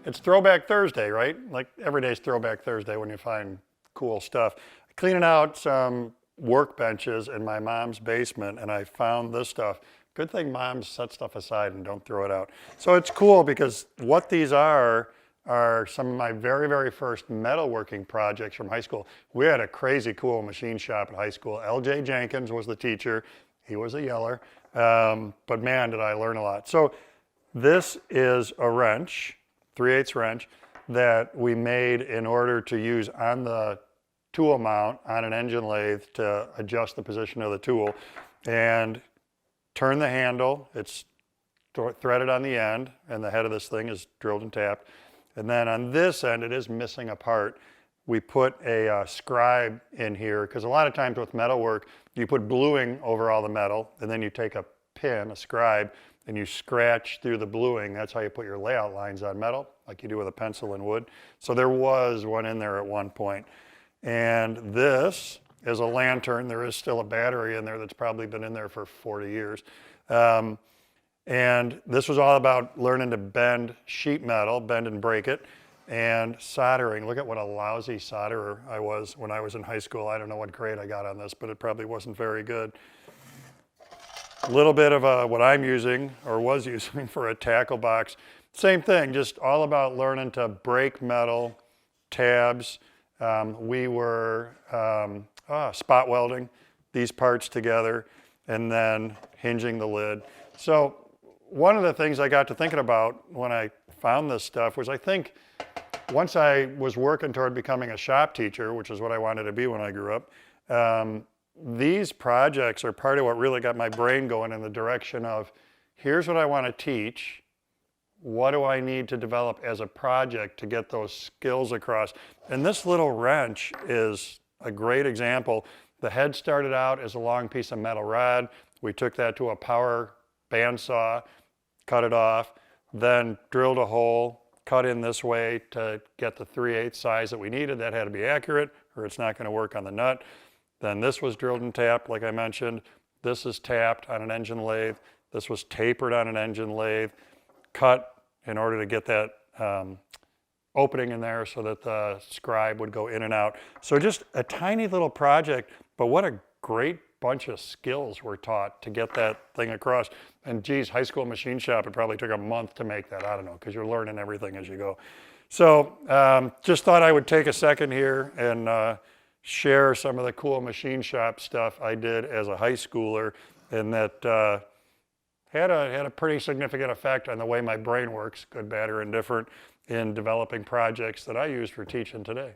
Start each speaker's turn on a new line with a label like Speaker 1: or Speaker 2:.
Speaker 1: it's Throwback Thursday, right? Like every day's Throwback Thursday when you find cool stuff. Cleaning out some workbenches in my mom's basement, and I found this stuff. Good thing moms set stuff aside and don't throw it out. So it's cool because what these are some of my very, very first metalworking projects from high school. We had a crazy cool machine shop at high school. L.J. Jenkins was the teacher. He was a yeller, but man, did I learn a lot. So this is a wrench, 3/8 wrench, that we made in order to use on the tool mount on an engine lathe to adjust the position of the tool. And turn the handle, it's threaded on the end, and the head of this thing is drilled and tapped. And then on this end, it is missing a part. We put a scribe in here, because a lot of times with metalwork, you put bluing over all the metal, and then you take a pin, a scribe, and you scratch through the bluing. That's how you put your layout lines on metal, like you do with a pencil and wood. So there was one in there at one point. And this is a lantern. There is still a battery in there that's probably been in there for 40 years. And this was all about learning to bend sheet metal, bend and break it, and soldering. Look at what a lousy solderer I was when I was in high school. I don't know what grade I got on this, but it probably wasn't very good. A little bit of what I'm using, or was using, for a tackle box. Same thing, just all about learning to break metal, tabs. We were spot welding these parts together and then hinging the lid. So one of the things I got to thinking about when I found this stuff was, I think once I was working toward becoming a shop teacher, which is what I wanted to be when I grew up, these projects are part of what really got my brain going in the direction of, here's what I want to teach. What do I need to develop as a project to get those skills across? And this little wrench is a great example. The head started out as a long piece of metal rod. We took that to a power bandsaw, cut it off, then drilled a hole, cut in this way to get the 3/8 size that we needed. That had to be accurate, or it's not going to work on the nut. Then this was drilled and tapped, like I mentioned. This is tapped on an engine lathe. This was tapered on an engine lathe, cut in order to get that opening in there so that the scribe would go in and out. So just a tiny little project, but what a great bunch of skills were taught to get that thing across. And geez, high school machine shop, it probably took a month to make that. I don't know, because you're learning everything as you go. So just thought I would take a second here and share some of the cool machine shop stuff I did as a high schooler, and that had a pretty significant effect on the way my brain works, good, bad, or indifferent, in developing projects that I use for teaching today.